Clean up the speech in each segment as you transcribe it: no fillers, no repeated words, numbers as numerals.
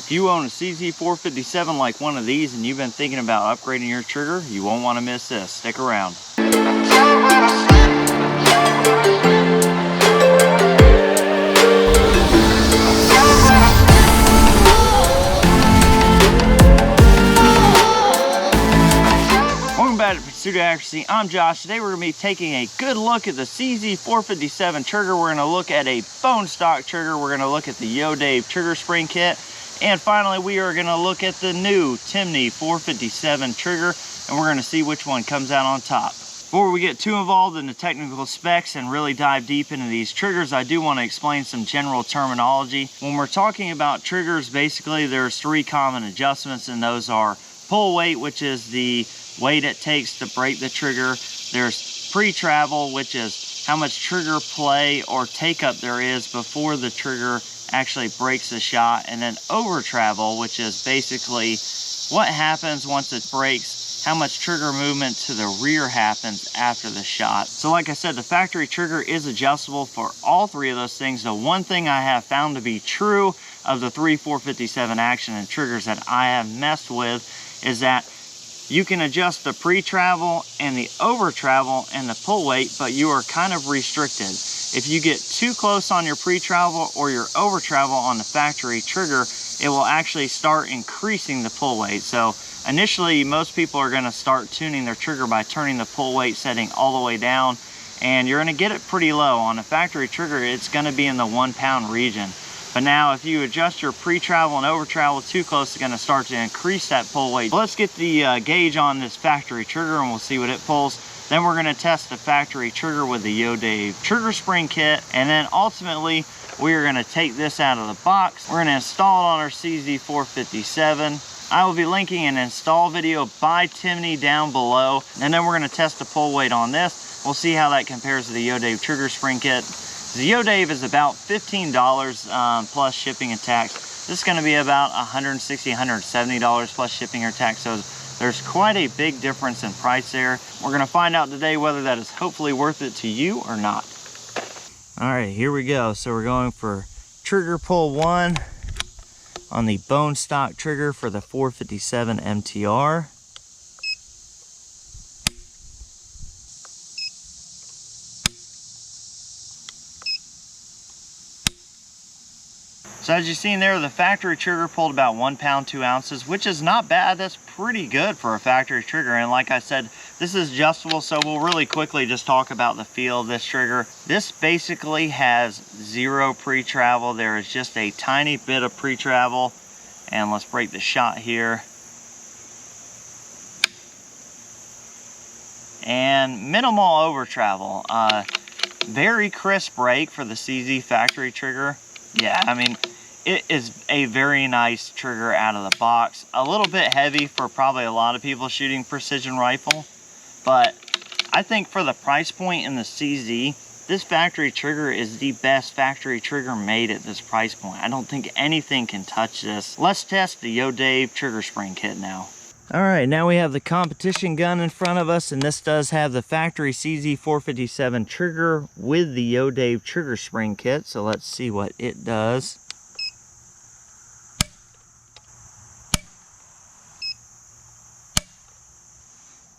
If you own a CZ 457 like one of these and you've been thinking about upgrading your trigger, you won't want to miss this. Stick around. Welcome back to Pursuit of Accuracy. I'm Josh. Today we're going to be taking a good look at the CZ 457 trigger. We're going to look at a bone stock trigger. We're going to look at the Yodave trigger spring kit. And finally, we are going to look at the new Timney 457 trigger, and we're going to see which one comes out on top. Before we get too involved in the technical specs and really dive deep into these triggers, I do want to explain some general terminology. When we're talking about triggers, basically there's three common adjustments, and those are pull weight, which is the weight it takes to break the trigger. There's pre-travel, which is how much trigger play or take up there is before the trigger actually breaks the shot. And then over travel, which is basically what happens once it breaks, how much trigger movement to the rear happens after the shot. So like I said, the factory trigger is adjustable for all three of those things. The one thing I have found to be true of the three 457 action and triggers that I have messed with is that you can adjust the pre-travel and the over travel and the pull weight, but you are kind of restricted. If you get too close on your pre-travel or your over travel on the factory trigger, it will actually start increasing the pull weight. So initially, most people are going to start tuning their trigger by turning the pull weight setting all the way down, and you're going to get it pretty low. On a factory trigger, it's going to be in the 1 pound region. But now if you adjust your pre-travel and over travel too close, it's going to start to increase that pull weight. Let's get the gauge on this factory trigger and we'll see what it pulls. Then we're going to test the factory trigger with the Yodave trigger spring kit. And then ultimately, we are going to take this out of the box. We're going to install it on our CZ 457. I will be linking an install video by Timney down below. And then we're going to test the pull weight on this. We'll see how that compares to the Yodave trigger spring kit. The Yodave is about $15 plus shipping and tax. This is going to be about $160, $170 plus shipping or tax. So there's quite a big difference in price there. We're going to find out today whether that is hopefully worth it to you or not. All right, here we go. So we're going for trigger pull 1 on the bone stock trigger for the 457 MTR. So as you've seen there, the factory trigger pulled about 1 pound 2 ounces, which is not bad. That's pretty good for a factory trigger. And like I said, this is adjustable, so we'll really quickly just talk about the feel of this trigger. This basically has zero pre-travel. There is just a tiny bit of pre-travel. And let's break the shot here. And minimal over travel. Very crisp break for the CZ factory trigger. Yeah, I mean, it is a very nice trigger out of the box. A little bit heavy for probably a lot of people shooting precision rifle, but I think for the price point in the CZ, this factory trigger is the best factory trigger made at this price point. I don't think anything can touch this. Let's test the Yodave trigger spring kit now. All right, now we have the competition gun in front of us, and this does have the factory CZ 457 trigger with the Yodave trigger spring kit. So let's see what it does.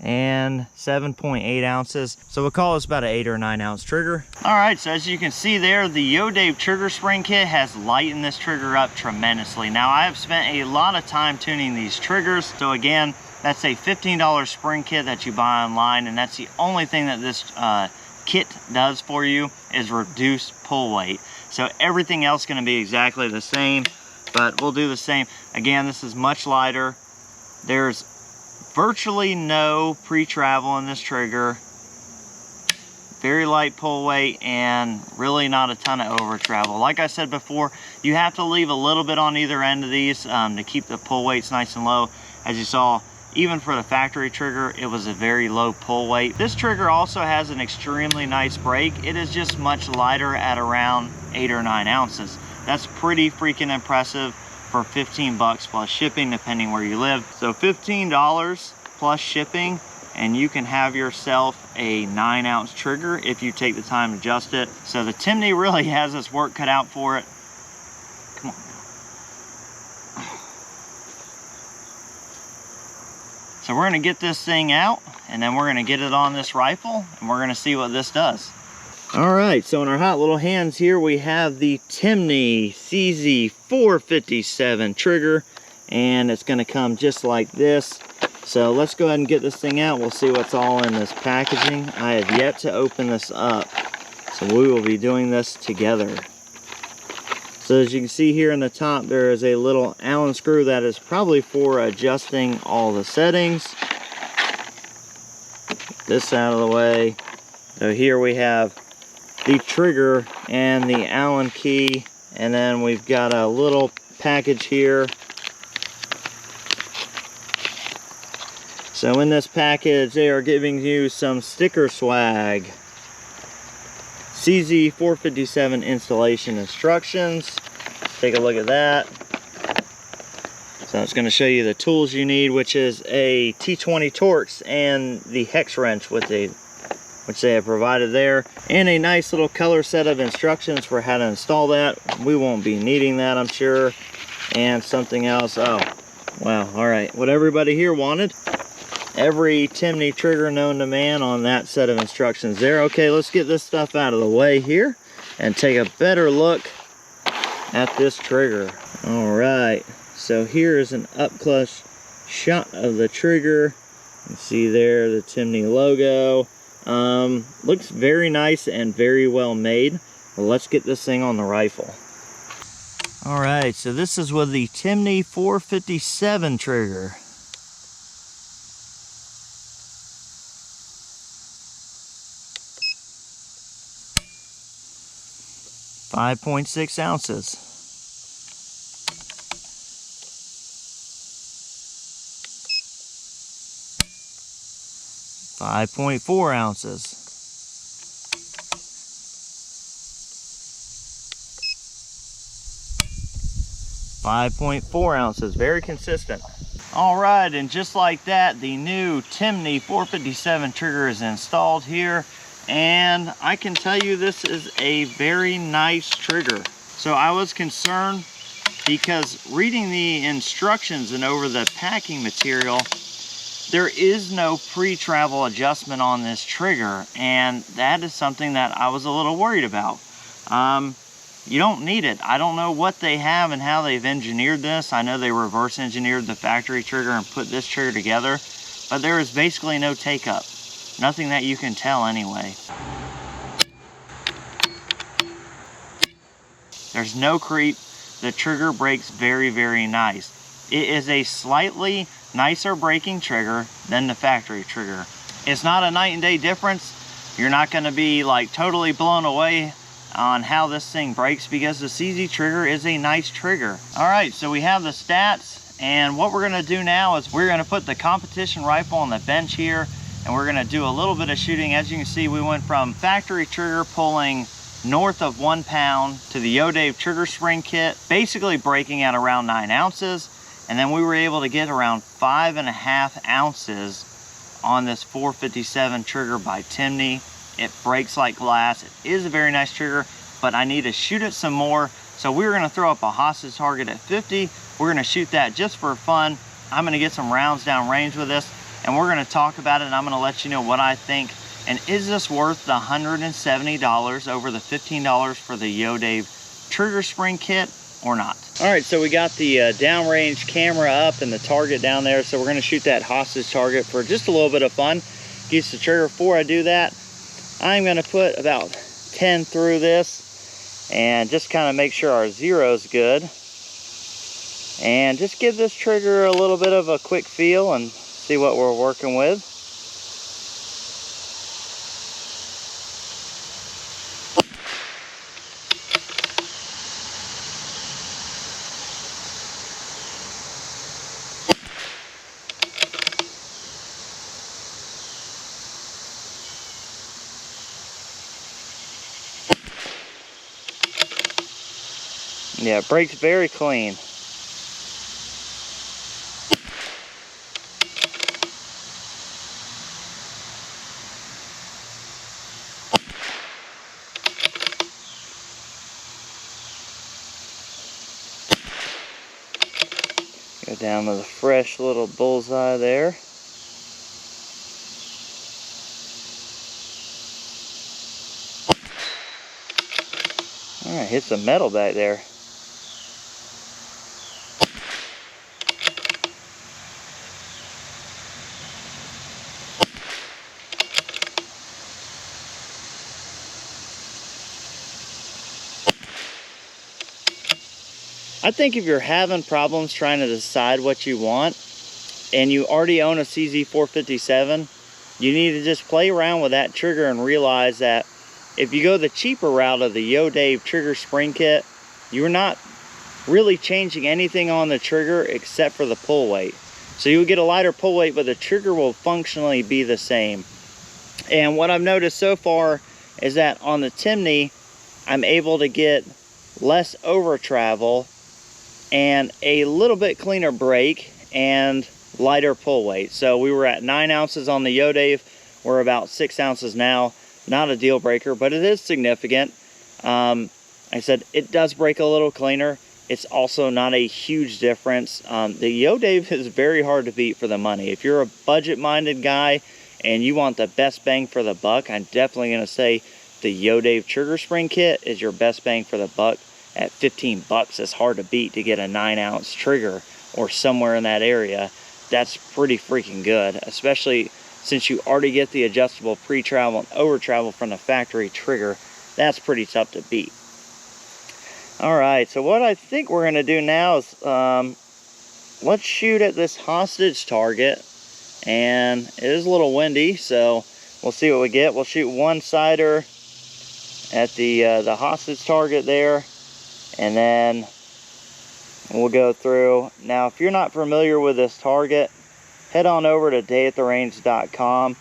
And 7.8 ounces. So we'll call this about an 8 or 9 ounce trigger. All right, so as you can see there, the Yodave trigger spring kit has lightened this trigger up tremendously. Now I have spent a lot of time tuning these triggers. So again, that's a $15 spring kit that you buy online, and that's the only thing that this kit does for you is reduce pull weight. So everything else is going to be exactly the same, but we'll do the same. Again, this is much lighter. There's virtually no pre-travel in this trigger, very light pull weight, and really not a ton of over travel. Like I said before, you have to leave a little bit on either end of these to keep the pull weights nice and low. As you saw, even for the factory trigger, it was a very low pull weight. This trigger also has an extremely nice break. It is just much lighter at around 8 or 9 ounces. That's pretty freaking impressive for 15 bucks plus shipping, depending where you live. So $15 plus shipping, and you can have yourself a 9 ounce trigger if you take the time to adjust it. So the Timney really has its work cut out for it. Come on now. So we're gonna get this thing out, and then we're gonna get it on this rifle, and we're gonna see what this does. All right, so in our hot little hands here, we have the Timney CZ 457 trigger, and it's gonna come just like this. So let's go ahead and get this thing out. We'll see what's all in this packaging. I have yet to open this up, so we will be doing this together. So as you can see here in the top, there is a little Allen screw that is probably for adjusting all the settings. Get this out of the way. So here we have the trigger and the Allen key, and then we've got a little package here. So in this package, they are giving you some sticker swag. CZ 457 installation instructions. Take a look at that. So it's going to show you the tools you need, which is a T20 Torx and the hex wrench which they have provided there, and a nice little color set of instructions for how to install that. We won't be needing that, I'm sure. And something else. Oh, wow. All right. What everybody here wanted. Every Timney trigger known to man on that set of instructions there. Okay, let's get this stuff out of the way here and take a better look at this trigger. All right, so here is an up close shot of the trigger. You can see there the Timney logo. Looks very nice and very well made. Well, let's get this thing on the rifle. All right, so this is with the Timney 457 trigger. 5.6 ounces. 5.4 ounces. 5.4 ounces, very consistent. All right, and just like that, the new Timney 457 trigger is installed here. And I can tell you this is a very nice trigger. So I was concerned because reading the instructions and over the packing material, there is no pre-travel adjustment on this trigger, and that is something that I was a little worried about. You don't need it. I don't know what they have and how they've engineered this. I know they reverse engineered the factory trigger and put this trigger together, but there is basically no take-up. Nothing that you can tell anyway. There's no creep. The trigger breaks very, very nice. It is a slightly nicer braking trigger than the factory trigger. It's not a night and day difference. You're not going to be like totally blown away on how this thing breaks because the CZ trigger is a nice trigger. All right, so we have the stats, and what we're going to do now is we're going to put the competition rifle on the bench here, and we're going to do a little bit of shooting. As you can see, we went from factory trigger pulling north of 1 pound to the Yodave trigger spring kit, basically breaking at around 9 ounces. And then we were able to get around 5.5 ounces on this 457 trigger by Timney. It breaks like glass. It is a very nice trigger, but I need to shoot it some more. So we're going to throw up a hostage target at 50. We're going to shoot that just for fun. I'm going to get some rounds down range with this, and we're going to talk about it, and I'm going to let you know what I think. And is this worth the $170 over the $15 for the Yodave trigger spring kit or not? All right, so we got the downrange camera up and the target down there, so we're going to shoot that hostage target for just a little bit of fun. Use the trigger. Before I do that, I'm going to put about 10 through this and just kind of make sure our zero's good. And just give this trigger a little bit of a quick feel and see what we're working with. Yeah, it breaks very clean. Go down to the fresh little bullseye there. hit some metal back there. I think if you're having problems trying to decide what you want, and you already own a CZ 457, you need to just play around with that trigger and realize that if you go the cheaper route of the Yodave trigger spring kit, you're not really changing anything on the trigger except for the pull weight. So you'll get a lighter pull weight, but the trigger will functionally be the same. And what I've noticed so far is that on the Timney, I'm able to get less over travel and a little bit cleaner brake and lighter pull weight. So we were at 9 ounces on the Yodave. We're about 6 ounces now. Not a deal breaker, but it is significant. I said it does brake a little cleaner. It's also not a huge difference. The Yodave is very hard to beat for the money. If you're a budget-minded guy and you want the best bang for the buck, I'm definitely going to say the Yodave trigger spring kit is your best bang for the buck. At 15 bucks, it's hard to beat to get a 9-ounce trigger or somewhere in that area. That's pretty freaking good, especially since you already get the adjustable pre-travel and over-travel from the factory trigger. That's pretty tough to beat. All right, so what I think we're gonna do now is let's shoot at this hostage target. And it is a little windy, so we'll see what we get. We'll shoot one sider at the hostage target there, and then we'll go through. Now, if you're not familiar with this target, head on over to dayattherange.com.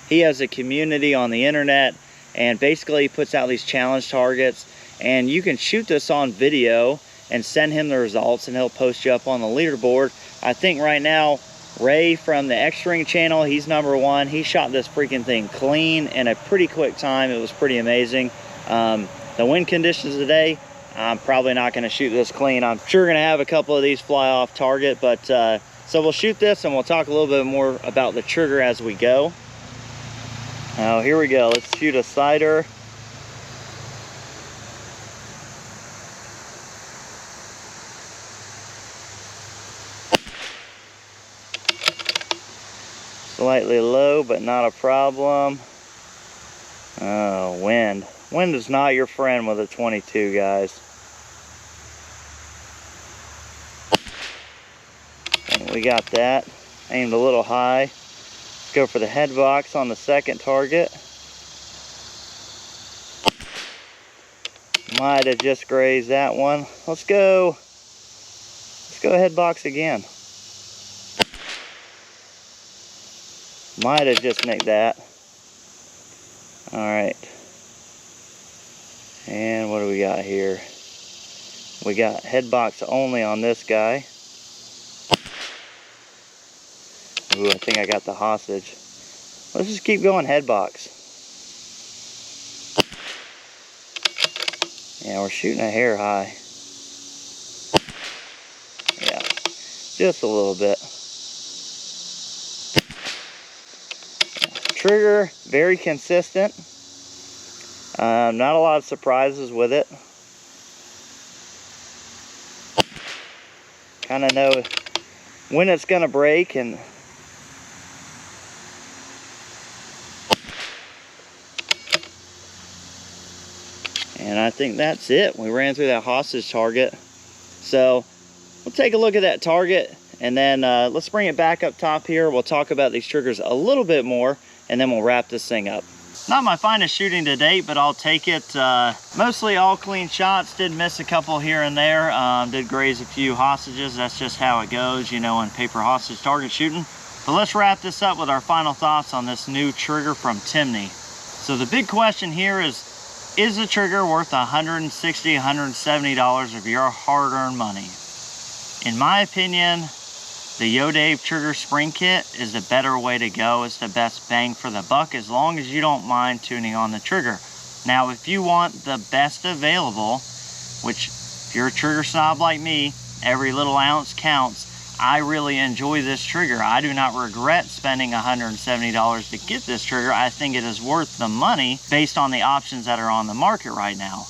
He has a community on the internet, and basically he puts out these challenge targets, and you can shoot this on video and send him the results, and he'll post you up on the leaderboard. I think right now Ray from the X-Ring channel, he's #1. He shot this freaking thing clean in a pretty quick time. It was pretty amazing. The wind conditions today, I'm probably not going to shoot this clean. I'm sure going to have a couple of these fly off target, but so we'll shoot this and we'll talk a little bit more about the trigger as we go. Now here we go. Let's shoot a sider. Slightly low, but not a problem. Oh, wind. Wind is not your friend with a 22, guys. And we got that. Aimed a little high. Let's go for the head box on the second target. Might have just grazed that one. Let's go head box again. Might have just nicked that. All right. And what do we got here? We got head box only on this guy. Ooh, I think I got the hostage. Let's just keep going head box. Yeah, we're shooting a hair high. Yeah, just a little bit. Trigger, very consistent. Not a lot of surprises with it. Kind of know when it's going to break, and I think that's it. We ran through that hostage target. So we'll take a look at that target, and then let's bring it back up top here. We'll talk about these triggers a little bit more, and then we'll wrap this thing up. Not my finest shooting to date, but I'll take it. Mostly all clean shots. Did miss a couple here and there. Did graze a few hostages. That's just how it goes, you know, in paper hostage target shooting. But let's wrap this up with our final thoughts on this new trigger from Timney. So the big question here is the trigger worth $160, $170 of your hard-earned money? In my opinion, the Yodave trigger spring kit is the better way to go. It's the best bang for the buck, as long as you don't mind tuning on the trigger. Now, if you want the best available, which if you're a trigger snob like me, every little ounce counts, I really enjoy this trigger. I do not regret spending $170 to get this trigger. I think it is worth the money based on the options that are on the market right now.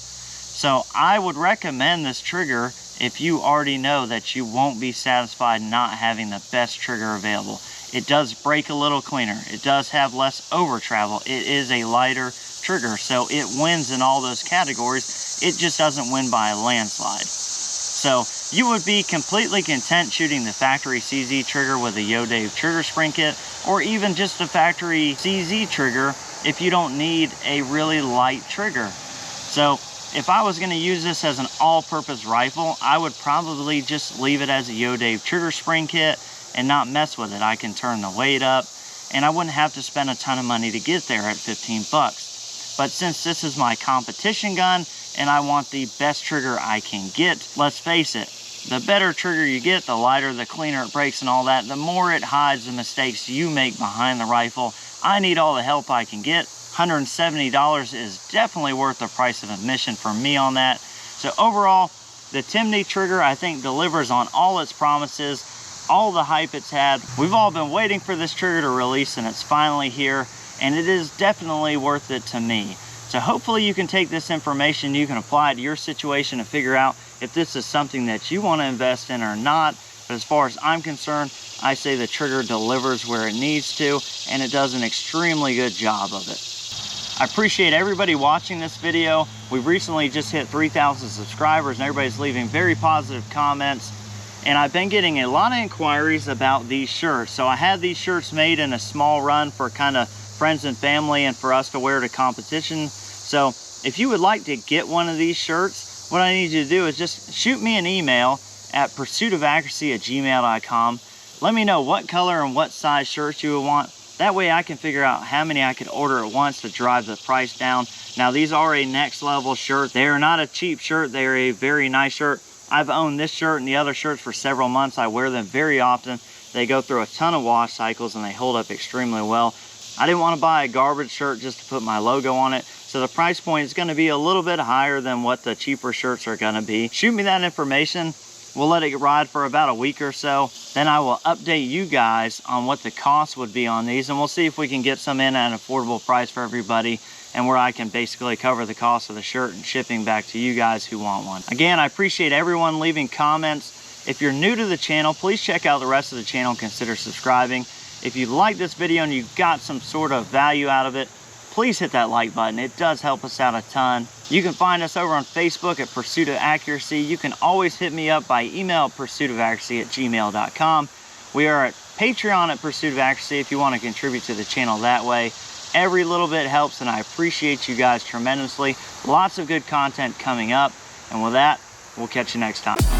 So I would recommend this trigger if you already know that you won't be satisfied not having the best trigger available. It does break a little cleaner. It does have less over travel. It is a lighter trigger, so it wins in all those categories. It just doesn't win by a landslide. So you would be completely content shooting the factory CZ trigger with a Yodave trigger spring kit, or even just a factory CZ trigger if you don't need a really light trigger. So if I was going to use this as an all-purpose rifle, I would probably just leave it as a Yodave trigger spring kit and not mess with it. I can turn the weight up, and I wouldn't have to spend a ton of money to get there at 15 bucks. But since this is my competition gun and I want the best trigger I can get, let's face it, the better trigger you get, the lighter, the cleaner it breaks and all that, the more it hides the mistakes you make behind the rifle. I need all the help I can get. $170 is definitely worth the price of admission for me on that. So overall, the Timney trigger, I think, delivers on all its promises, all the hype it's had. We've all been waiting for this trigger to release, and it's finally here, and it is definitely worth it to me. So hopefully you can take this information, you can apply it to your situation and figure out if this is something that you want to invest in or not. But as far as I'm concerned, I say the trigger delivers where it needs to, and it does an extremely good job of it. I appreciate everybody watching this video. We've recently just hit 3,000 subscribers, and everybody's leaving very positive comments. And I've been getting a lot of inquiries about these shirts. So I had these shirts made in a small run for kind of friends and family and for us to wear to competition. So if you would like to get one of these shirts, what I need you to do is just shoot me an email at pursuitofaccuracy@gmail.com. Let me know what color and what size shirts you would want. That way I can figure out how many I could order at once to drive the price down. Now these are a next level shirt. They are not a cheap shirt. They are a very nice shirt. I've owned this shirt and the other shirts for several months. I wear them very often. They go through a ton of wash cycles and they hold up extremely well. I didn't want to buy a garbage shirt just to put my logo on it. So the price point is going to be a little bit higher than what the cheaper shirts are going to be. Shoot me that information. We'll let it ride for about a week or so. Then I will update you guys on what the cost would be on these, and we'll see if we can get some in at an affordable price for everybody, and where I can basically cover the cost of the shirt and shipping back to you guys who want one. Again, I appreciate everyone leaving comments. If you're new to the channel, please check out the rest of the channel and consider subscribing. If you like this video and you got some sort of value out of it, please hit that like button. It does help us out a ton. You can find us over on Facebook at Pursuit of Accuracy. You can always hit me up by email at pursuitofaccuracy@gmail.com. We are at Patreon at Pursuit of Accuracy if you want to contribute to the channel that way. Every little bit helps, and I appreciate you guys tremendously. Lots of good content coming up. And with that, we'll catch you next time.